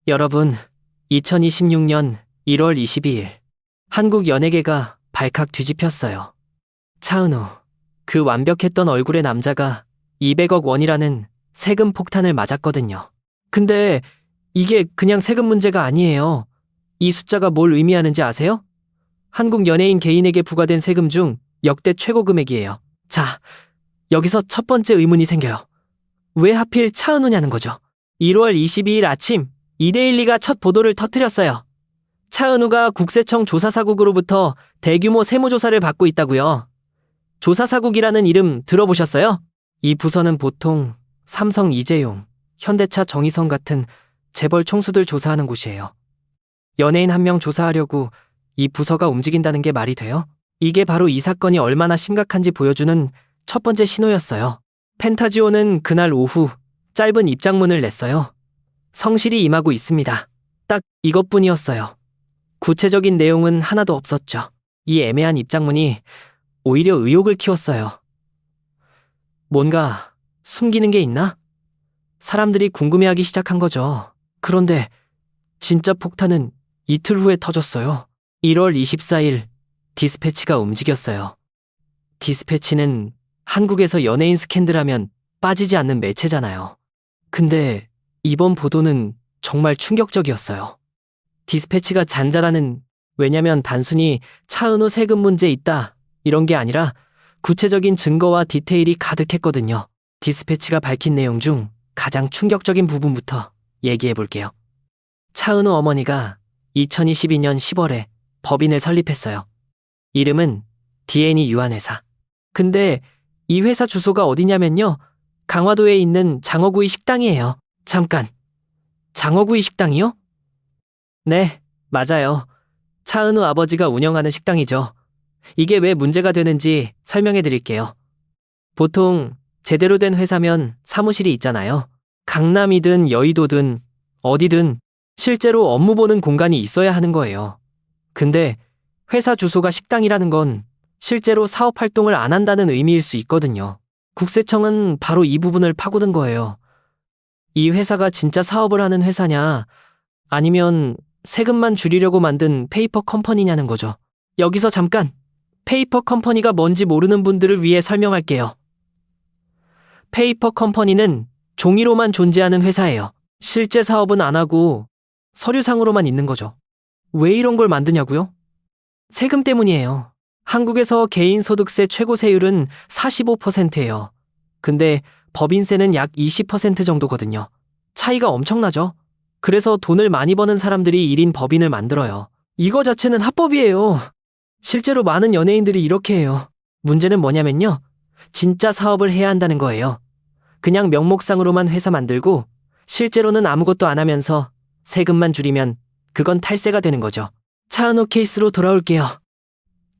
여러분, 2026년 1월 22일 한국 연예계가 발칵 뒤집혔어요. 차은우, 그 완벽했던 얼굴의 남자가 200억 원이라는 세금 폭탄을 맞았거든요. 근데 이게 그냥 세금 문제가 아니에요. 이 숫자가 뭘 의미하는지 아세요? 한국 연예인 개인에게 부과된 세금 중 역대 최고 금액이에요. 자, 여기서 첫 번째 의문이 생겨요. 왜 하필 차은우냐는 거죠. 1월 22일 아침 이데일리가 첫 보도를 터뜨렸어요. 차은우가 국세청 조사사국으로부터 대규모 세무조사를 받고 있다고요. 조사사국이라는 이름 들어보셨어요? 이 부서는 보통 삼성 이재용, 현대차 정의성 같은 재벌 총수들 조사하는 곳이에요. 연예인 한 명 조사하려고 이 부서가 움직인다는 게 말이 돼요? 이게 바로 이 사건이 얼마나 심각한지 보여주는 첫 번째 신호였어요. 펜타지오는 그날 오후 짧은 입장문을 냈어요. 성실히 임하고 있습니다. 딱 이것뿐이었어요. 구체적인 내용은 하나도 없었죠. 이 애매한 입장문이 오히려 의혹을 키웠어요. 뭔가 숨기는 게 있나? 사람들이 궁금해하기 시작한 거죠. 그런데 진짜 폭탄은 이틀 후에 터졌어요. 1월 24일 디스패치가 움직였어요. 디스패치는 한국에서 연예인 스캔들하면 빠지지 않는 매체잖아요. 근데 이번 보도는 정말 충격적이었어요. 디스패치가 잔잘하는, 왜냐면 단순히 차은우 세금 문제 있다 이런 게 아니라 구체적인 증거와 디테일이 가득했거든요. 디스패치가 밝힌 내용 중 가장 충격적인 부분부터 얘기해 볼게요. 차은우 어머니가 2022년 10월에 법인을 설립했어요. 이름은 D&E 유한회사. 근데 이 회사 주소가 어디냐면요, 강화도에 있는 장어구이 식당이에요. 잠깐, 장어구이 식당이요? 네, 맞아요. 차은우 아버지가 운영하는 식당이죠. 이게 왜 문제가 되는지 설명해 드릴게요. 보통 제대로 된 회사면 사무실이 있잖아요. 강남이든 여의도든 어디든 실제로 업무 보는 공간이 있어야 하는 거예요. 근데 회사 주소가 식당이라는 건 실제로 사업 활동을 안 한다는 의미일 수 있거든요. 국세청은 바로 이 부분을 파고든 거예요. 이 회사가 진짜 사업을 하는 회사냐, 아니면 세금만 줄이려고 만든 페이퍼 컴퍼니냐는 거죠. 여기서 잠깐 페이퍼 컴퍼니가 뭔지 모르는 분들을 위해 설명할게요. 페이퍼 컴퍼니는 종이로만 존재하는 회사예요. 실제 사업은 안 하고 서류상으로만 있는 거죠. 왜 이런 걸 만드냐고요? 세금 때문이에요. 한국에서 개인소득세 최고 세율은 45%예요. 근데 법인세는 약 20% 정도거든요. 차이가 엄청나죠? 그래서 돈을 많이 버는 사람들이 1인 법인을 만들어요. 이거 자체는 합법이에요. 실제로 많은 연예인들이 이렇게 해요. 문제는 뭐냐면요, 진짜 사업을 해야 한다는 거예요. 그냥 명목상으로만 회사 만들고 실제로는 아무것도 안 하면서 세금만 줄이면 그건 탈세가 되는 거죠. 차은우 케이스로 돌아올게요.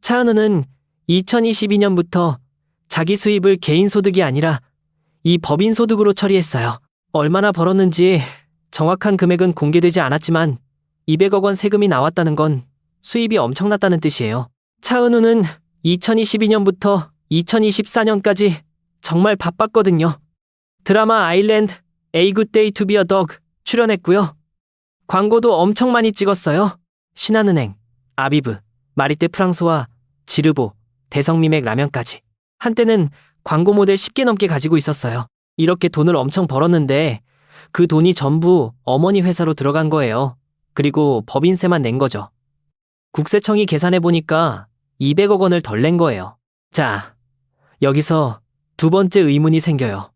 차은우는 2022년부터 자기 수입을 개인소득이 아니라 이 법인소득으로 처리했어요. 얼마나 벌었는지 정확한 금액은 공개되지 않았지만 200억 원 세금이 나왔다는 건 수입이 엄청났다는 뜻이에요. 차은우는 2022년부터 2024년까지 정말 바빴거든요. 드라마 아일랜드, A Good Day to be a Dog 출연했고요. 광고도 엄청 많이 찍었어요. 신한은행, 아비브, 마리떼 프랑소와 지르보, 대성미맥 라면까지. 한때는 광고 모델 10개 넘게 가지고 있었어요. 이렇게 돈을 엄청 벌었는데 그 돈이 전부 어머니 회사로 들어간 거예요. 그리고 법인세만 낸 거죠. 국세청이 계산해보니까 200억 원을 덜 낸 거예요. 자, 여기서 두 번째 의문이 생겨요.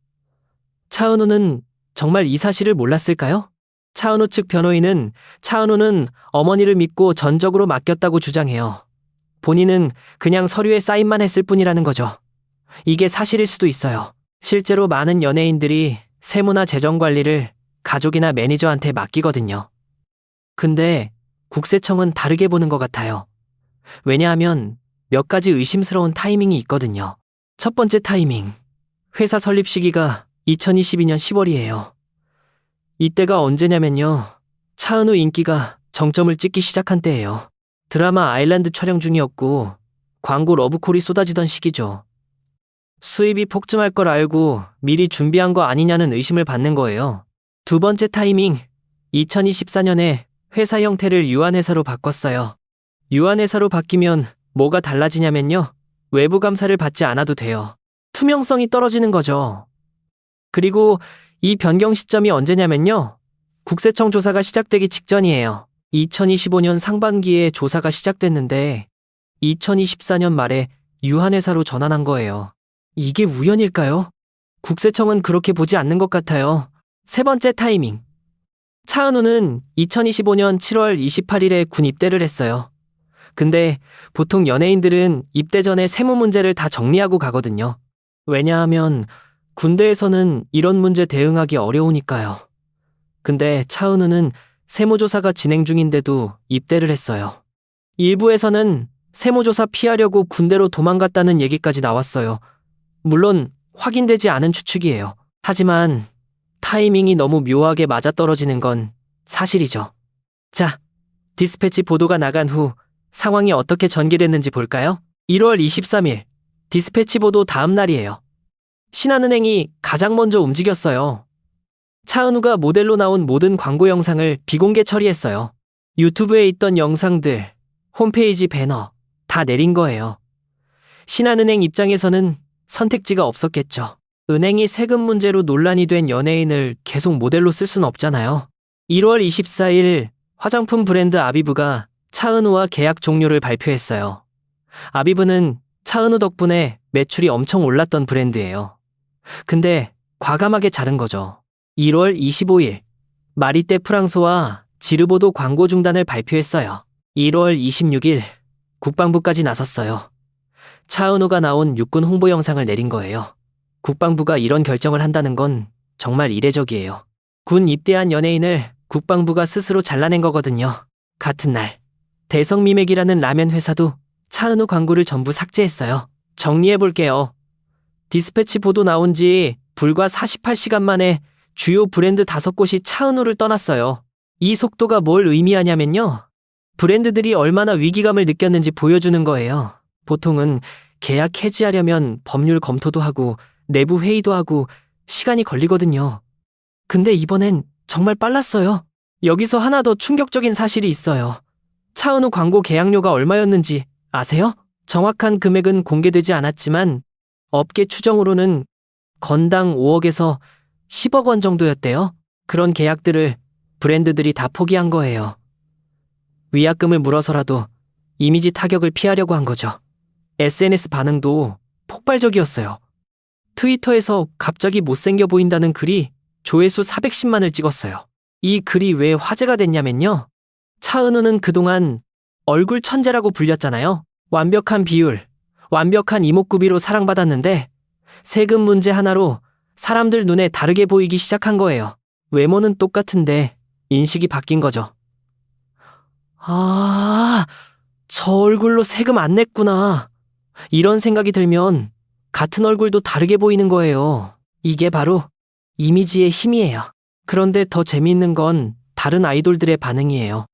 차은우는 정말 이 사실을 몰랐을까요? 차은우 측 변호인은 차은우는 어머니를 믿고 전적으로 맡겼다고 주장해요. 본인은 그냥 서류에 사인만 했을 뿐이라는 거죠. 이게 사실일 수도 있어요. 실제로 많은 연예인들이 세무나 재정 관리를 가족이나 매니저한테 맡기거든요. 근데 국세청은 다르게 보는 것 같아요. 왜냐하면 몇 가지 의심스러운 타이밍이 있거든요. 첫 번째 타이밍, 회사 설립 시기가 2022년 10월이에요. 이때가 언제냐면요, 차은우 인기가 정점을 찍기 시작한 때예요. 드라마 아일랜드 촬영 중이었고 광고 러브콜이 쏟아지던 시기죠. 수입이 폭증할 걸 알고 미리 준비한 거 아니냐는 의심을 받는 거예요. 두 번째 타이밍, 2024년에 회사 형태를 유한회사로 바꿨어요. 유한회사로 바뀌면 뭐가 달라지냐면요. 외부 감사를 받지 않아도 돼요. 투명성이 떨어지는 거죠. 그리고 이 변경 시점이 언제냐면요. 국세청 조사가 시작되기 직전이에요. 2025년 상반기에 조사가 시작됐는데 2024년 말에 유한회사로 전환한 거예요. 이게 우연일까요? 국세청은 그렇게 보지 않는 것 같아요. 세 번째 타이밍. 차은우는 2025년 7월 28일에 군 입대를 했어요. 근데 보통 연예인들은 입대 전에 세무 문제를 다 정리하고 가거든요. 왜냐하면 군대에서는 이런 문제 대응하기 어려우니까요. 근데 차은우는 세무조사가 진행 중인데도 입대를 했어요. 일부에서는 세무조사 피하려고 군대로 도망갔다는 얘기까지 나왔어요. 물론 확인되지 않은 추측이에요. 하지만 타이밍이 너무 묘하게 맞아떨어지는 건 사실이죠. 자, 디스패치 보도가 나간 후 상황이 어떻게 전개됐는지 볼까요? 1월 23일, 디스패치 보도 다음 날이에요. 신한은행이 가장 먼저 움직였어요. 차은우가 모델로 나온 모든 광고 영상을 비공개 처리했어요. 유튜브에 있던 영상들, 홈페이지 배너 다 내린 거예요. 신한은행 입장에서는 선택지가 없었겠죠. 은행이 세금 문제로 논란이 된 연예인을 계속 모델로 쓸 순 없잖아요. 1월 24일 화장품 브랜드 아비브가 차은우와 계약 종료를 발표했어요. 아비브는 차은우 덕분에 매출이 엄청 올랐던 브랜드예요. 근데 과감하게 자른 거죠. 1월 25일 마리떼 프랑소와 지르보도 광고 중단을 발표했어요. 1월 26일 국방부까지 나섰어요. 차은우가 나온 육군 홍보 영상을 내린 거예요. 국방부가 이런 결정을 한다는 건 정말 이례적이에요. 군 입대한 연예인을 국방부가 스스로 잘라낸 거거든요. 같은 날 대성미맥이라는 라면 회사도 차은우 광고를 전부 삭제했어요. 정리해볼게요. 디스패치 보도 나온 지 불과 48시간 만에 주요 브랜드 5곳이 차은우를 떠났어요. 이 속도가 뭘 의미하냐면요. 브랜드들이 얼마나 위기감을 느꼈는지 보여주는 거예요. 보통은 계약 해지하려면 법률 검토도 하고 내부 회의도 하고 시간이 걸리거든요. 근데 이번엔 정말 빨랐어요. 여기서 하나 더 충격적인 사실이 있어요. 차은우 광고 계약료가 얼마였는지 아세요? 정확한 금액은 공개되지 않았지만 업계 추정으로는 건당 5억에서 10억 원 정도였대요. 그런 계약들을 브랜드들이 다 포기한 거예요. 위약금을 물어서라도 이미지 타격을 피하려고 한 거죠. SNS 반응도 폭발적이었어요. 트위터에서 갑자기 못생겨 보인다는 글이 조회수 410만을 찍었어요. 이 글이 왜 화제가 됐냐면요. 차은우는 그동안 얼굴 천재라고 불렸잖아요. 완벽한 비율, 완벽한 이목구비로 사랑받았는데 세금 문제 하나로 사람들 눈에 다르게 보이기 시작한 거예요. 외모는 똑같은데 인식이 바뀐 거죠. 아, 저 얼굴로 세금 안 냈구나. 이런 생각이 들면 같은 얼굴도 다르게 보이는 거예요. 이게 바로 이미지의 힘이에요. 그런데 더 재미있는 건 다른 아이돌들의 반응이에요.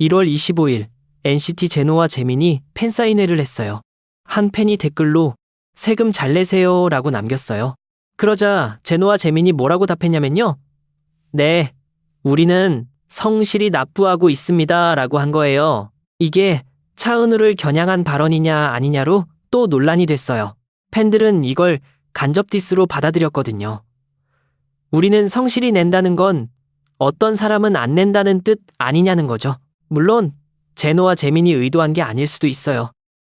1월 25일 NCT 제노와 재민이 팬사인회를 했어요. 한 팬이 댓글로 세금 잘 내세요 라고 남겼어요. 그러자 제노와 재민이 뭐라고 답했냐면요. 네, 우리는 성실히 납부하고 있습니다 라고 한 거예요. 이게 차은우를 겨냥한 발언이냐 아니냐로 또 논란이 됐어요. 팬들은 이걸 간접 디스로 받아들였거든요. 우리는 성실히 낸다는 건 어떤 사람은 안 낸다는 뜻 아니냐는 거죠. 물론 제노와 재민이 의도한 게 아닐 수도 있어요.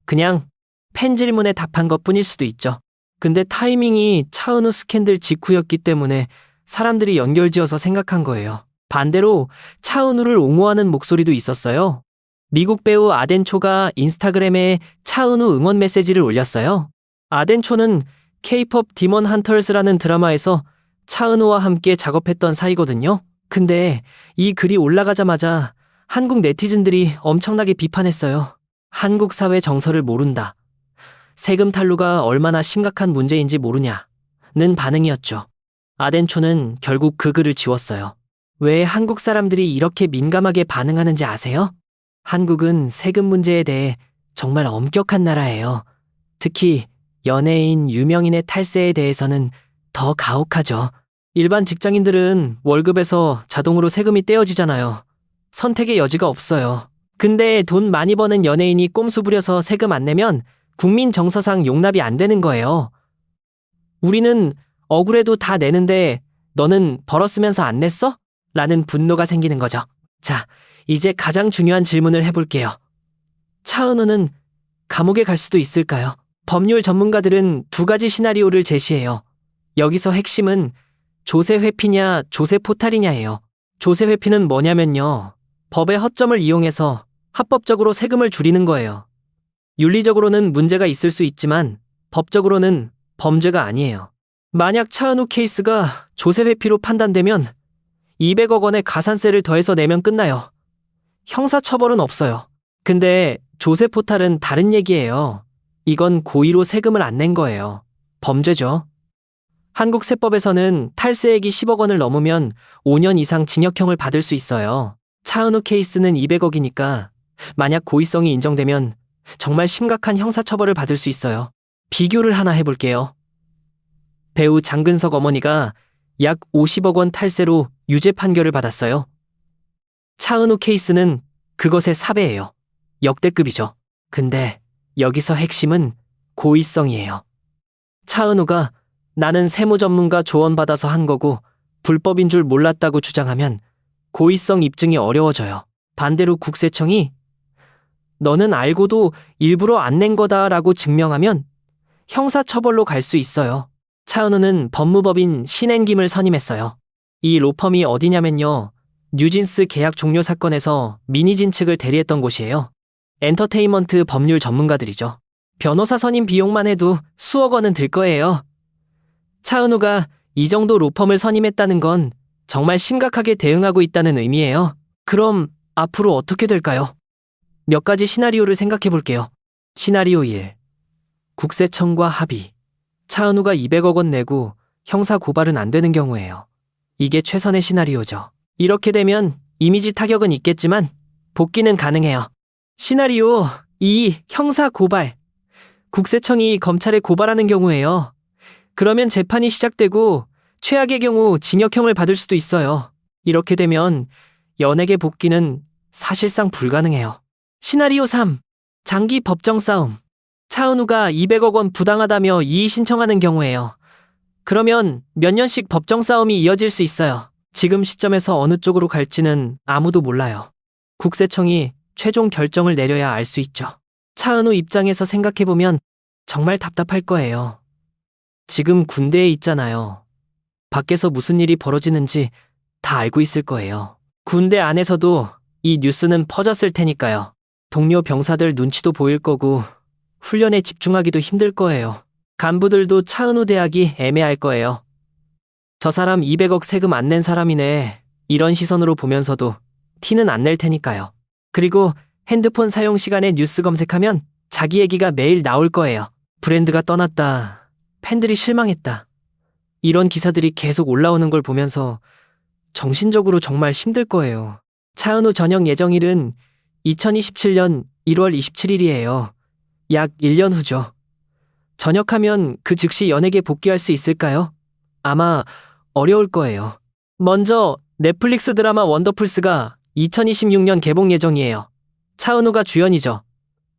그냥 팬 질문에 답한 것뿐일 수도 있죠. 근데 타이밍이 차은우 스캔들 직후였기 때문에 사람들이 연결지어서 생각한 거예요. 반대로 차은우를 옹호하는 목소리도 있었어요. 미국 배우 아덴초가 인스타그램에 차은우 응원 메시지를 올렸어요. 아덴초는 K-POP 디먼 헌터스라는 드라마에서 차은우와 함께 작업했던 사이거든요. 근데 이 글이 올라가자마자 한국 네티즌들이 엄청나게 비판했어요. 한국 사회 정서를 모른다. 세금 탈루가 얼마나 심각한 문제인지 모르냐는 반응이었죠. 아덴초는 결국 그 글을 지웠어요. 왜 한국 사람들이 이렇게 민감하게 반응하는지 아세요? 한국은 세금 문제에 대해 정말 엄격한 나라예요. 특히 연예인, 유명인의 탈세에 대해서는 더 가혹하죠. 일반 직장인들은 월급에서 자동으로 세금이 떼어지잖아요. 선택의 여지가 없어요. 근데 돈 많이 버는 연예인이 꼼수 부려서 세금 안 내면 국민 정서상 용납이 안 되는 거예요. 우리는 억울해도 다 내는데 너는 벌었으면서 안 냈어? 라는 분노가 생기는 거죠. 자, 이제 가장 중요한 질문을 해볼게요. 차은우는 감옥에 갈 수도 있을까요? 법률 전문가들은 두 가지 시나리오를 제시해요. 여기서 핵심은 조세 회피냐 조세 포탈이냐예요. 조세 회피는 뭐냐면요. 법의 허점을 이용해서 합법적으로 세금을 줄이는 거예요. 윤리적으로는 문제가 있을 수 있지만 법적으로는 범죄가 아니에요. 만약 차은우 케이스가 조세 회피로 판단되면 200억 원의 가산세를 더해서 내면 끝나요. 형사처벌은 없어요. 근데 조세 포탈은 다른 얘기예요. 이건 고의로 세금을 안 낸 거예요. 범죄죠. 한국 세법에서는 탈세액이 10억 원을 넘으면 5년 이상 징역형을 받을 수 있어요. 차은우 케이스는 200억이니까 만약 고의성이 인정되면 정말 심각한 형사처벌을 받을 수 있어요. 비교를 하나 해볼게요. 배우 장근석 어머니가 약 50억 원 탈세로 유죄 판결을 받았어요. 차은우 케이스는 그것의 4배예요. 역대급이죠. 근데 여기서 핵심은 고의성이에요. 차은우가 나는 세무 전문가 조언받아서 한 거고 불법인 줄 몰랐다고 주장하면 고의성 입증이 어려워져요. 반대로 국세청이 너는 알고도 일부러 안 낸 거다라고 증명하면 형사처벌로 갈 수 있어요. 차은우는 법무법인 신행김을 선임했어요. 이 로펌이 어디냐면요. 뉴진스 계약 종료 사건에서 민희진 측을 대리했던 곳이에요. 엔터테인먼트 법률 전문가들이죠. 변호사 선임 비용만 해도 수억 원은 들 거예요. 차은우가 이 정도 로펌을 선임했다는 건 정말 심각하게 대응하고 있다는 의미예요. 그럼 앞으로 어떻게 될까요? 몇 가지 시나리오를 생각해 볼게요. 시나리오 1. 국세청과 합의. 차은우가 200억 원 내고 형사 고발은 안 되는 경우예요. 이게 최선의 시나리오죠. 이렇게 되면 이미지 타격은 있겠지만 복귀는 가능해요. 시나리오 2. 형사 고발. 국세청이 검찰에 고발하는 경우예요. 그러면 재판이 시작되고 최악의 경우 징역형을 받을 수도 있어요. 이렇게 되면 연예계 복귀는 사실상 불가능해요. 시나리오 3. 장기 법정 싸움. 차은우가 200억 원 부당하다며 이의 신청하는 경우예요. 그러면 몇 년씩 법정 싸움이 이어질 수 있어요. 지금 시점에서 어느 쪽으로 갈지는 아무도 몰라요. 국세청이 최종 결정을 내려야 알 수 있죠. 차은우 입장에서 생각해보면 정말 답답할 거예요. 지금 군대에 있잖아요. 밖에서 무슨 일이 벌어지는지 다 알고 있을 거예요. 군대 안에서도 이 뉴스는 퍼졌을 테니까요. 동료 병사들 눈치도 보일 거고 훈련에 집중하기도 힘들 거예요. 간부들도 차은우 대학이 애매할 거예요. 저 사람 200억 세금 안 낸 사람이네. 이런 시선으로 보면서도 티는 안 낼 테니까요. 그리고 핸드폰 사용 시간에 뉴스 검색하면 자기 얘기가 매일 나올 거예요. 브랜드가 떠났다. 팬들이 실망했다. 이런 기사들이 계속 올라오는 걸 보면서 정신적으로 정말 힘들 거예요. 차은우 전역 예정일은 2027년 1월 27일이에요. 약 1년 후죠. 전역하면 그 즉시 연예계 복귀할 수 있을까요? 아마 어려울 거예요. 먼저 넷플릭스 드라마 원더풀스가 2026년 개봉 예정이에요. 차은우가 주연이죠.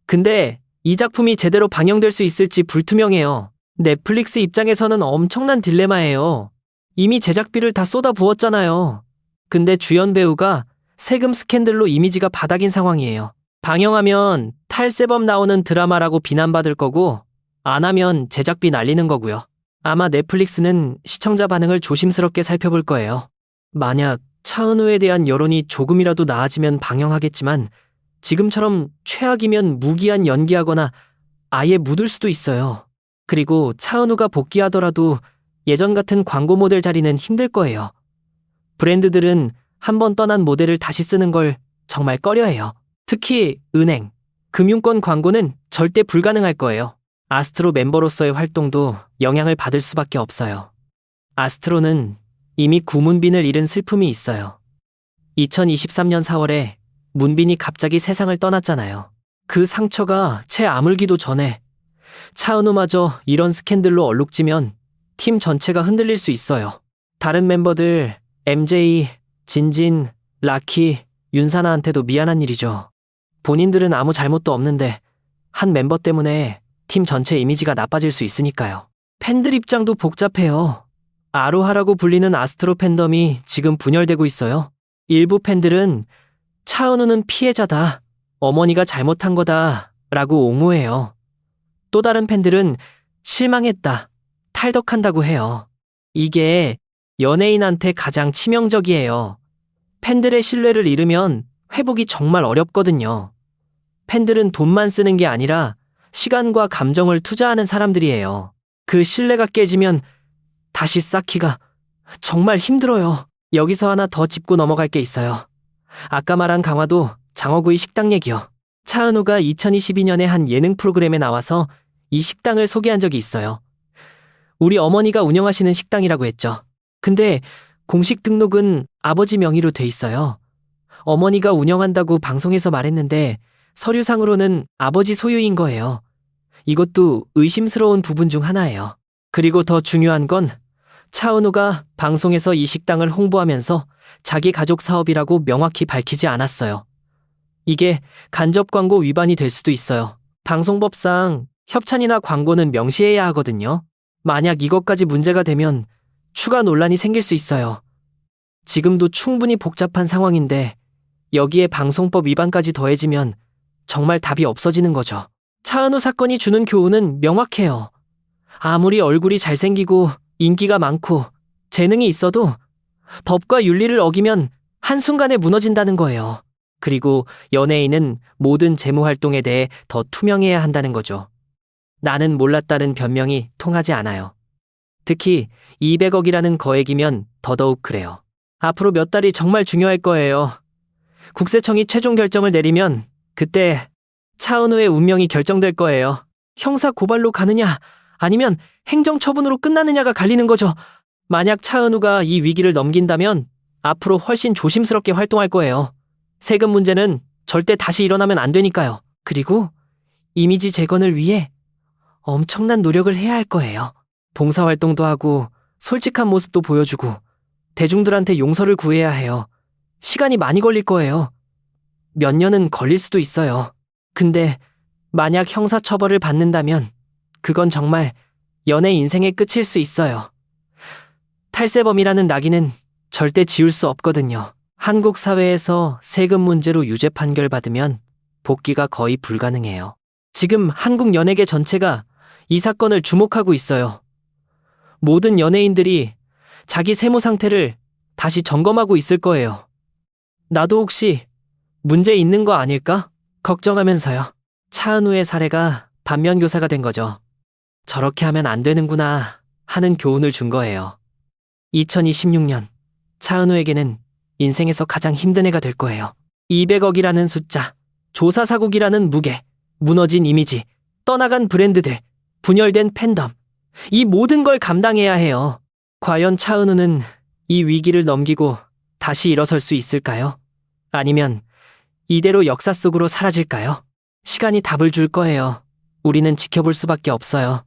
근데 이 작품이 제대로 방영될 수 있을지 불투명해요. 넷플릭스 입장에서는 엄청난 딜레마예요. 이미 제작비를 다 쏟아부었잖아요. 근데 주연 배우가 세금 스캔들로 이미지가 바닥인 상황이에요. 방영하면 탈세범 나오는 드라마라고 비난받을 거고 안 하면 제작비 날리는 거고요. 아마 넷플릭스는 시청자 반응을 조심스럽게 살펴볼 거예요. 만약 차은우에 대한 여론이 조금이라도 나아지면 방영하겠지만 지금처럼 최악이면 무기한 연기하거나 아예 묻을 수도 있어요. 그리고 차은우가 복귀하더라도 예전 같은 광고 모델 자리는 힘들 거예요. 브랜드들은 한번 떠난 모델을 다시 쓰는 걸 정말 꺼려해요. 특히 은행, 금융권 광고는 절대 불가능할 거예요. 아스트로 멤버로서의 활동도 영향을 받을 수밖에 없어요. 아스트로는 이미 구문빈을 잃은 슬픔이 있어요. 2023년 4월에 문빈이 갑자기 세상을 떠났잖아요. 그 상처가 채 아물기도 전에 차은우마저 이런 스캔들로 얼룩지면 팀 전체가 흔들릴 수 있어요. 다른 mem버들, MJ, 진진, 라키, 윤사나한테도 미안한 일이죠. 본인들은 아무 잘못도 없는데 한 멤버 때문에 팀 전체 이미지가 나빠질 수 있으니까요. 팬들 입장도 복잡해요. 아로하라고 불리는 아스트로 팬덤이 지금 분열되고 있어요. 일부 팬들은 차은우는 피해자다, 어머니가 잘못한 거다 라고 옹호해요. 또 다른 팬들은 실망했다, 탈덕한다고 해요. 이게 연예인한테 가장 치명적이에요. 팬들의 신뢰를 잃으면 회복이 정말 어렵거든요. 팬들은 돈만 쓰는 게 아니라 시간과 감정을 투자하는 사람들이에요. 그 신뢰가 깨지면 다시 쌓기가 정말 힘들어요. 여기서 하나 더 짚고 넘어갈 게 있어요. 아까 말한 강화도 장어구이 식당 얘기요. 차은우가 2022년에 한 예능 프로그램에 나와서 이 식당을 소개한 적이 있어요. 우리 어머니가 운영하시는 식당이라고 했죠. 근데 공식 등록은 아버지 명의로 돼 있어요. 어머니가 운영한다고 방송에서 말했는데 서류상으로는 아버지 소유인 거예요. 이것도 의심스러운 부분 중 하나예요. 그리고 더 중요한 건 차은우가 방송에서 이 식당을 홍보하면서 자기 가족 사업이라고 명확히 밝히지 않았어요. 이게 간접 광고 위반이 될 수도 있어요. 방송법상 협찬이나 광고는 명시해야 하거든요. 만약 이것까지 문제가 되면 추가 논란이 생길 수 있어요. 지금도 충분히 복잡한 상황인데 여기에 방송법 위반까지 더해지면 정말 답이 없어지는 거죠. 차은우 사건이 주는 교훈은 명확해요. 아무리 얼굴이 잘생기고 인기가 많고 재능이 있어도 법과 윤리를 어기면 한순간에 무너진다는 거예요. 그리고 연예인은 모든 재무 활동에 대해 더 투명해야 한다는 거죠. 나는 몰랐다는 변명이 통하지 않아요. 특히 200억이라는 거액이면 더더욱 그래요. 앞으로 몇 달이 정말 중요할 거예요. 국세청이 최종 결정을 내리면 그때 차은우의 운명이 결정될 거예요. 형사 고발로 가느냐 아니면 행정처분으로 끝나느냐가 갈리는 거죠. 만약 차은우가 이 위기를 넘긴다면 앞으로 훨씬 조심스럽게 활동할 거예요. 세금 문제는 절대 다시 일어나면 안 되니까요. 그리고 이미지 재건을 위해 엄청난 노력을 해야 할 거예요. 봉사활동도 하고 솔직한 모습도 보여주고 대중들한테 용서를 구해야 해요. 시간이 많이 걸릴 거예요. 몇 년은 걸릴 수도 있어요. 근데 만약 형사처벌을 받는다면 그건 정말 연애 인생의 끝일 수 있어요. 탈세범이라는 낙인은 절대 지울 수 없거든요. 한국 사회에서 세금 문제로 유죄 판결 받으면 복귀가 거의 불가능해요. 지금 한국 연예계 전체가 이 사건을 주목하고 있어요. 모든 연예인들이 자기 세무 상태를 다시 점검하고 있을 거예요. 나도 혹시 문제 있는 거 아닐까? 걱정하면서요. 차은우의 사례가 반면교사가 된 거죠. 저렇게 하면 안 되는구나 하는 교훈을 준 거예요. 2026년 차은우에게는 인생에서 가장 힘든 해가 될 거예요. 200억이라는 숫자, 조사사국이라는 무게, 무너진 이미지, 떠나간 브랜드들, 분열된 팬덤, 이 모든 걸 감당해야 해요. 과연 차은우는 이 위기를 넘기고 다시 일어설 수 있을까요? 아니면 이대로 역사 속으로 사라질까요? 시간이 답을 줄 거예요. 우리는 지켜볼 수밖에 없어요.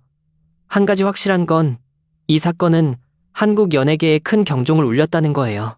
한 가지 확실한 건 이 사건은 한국 연예계에 큰 경종을 울렸다는 거예요.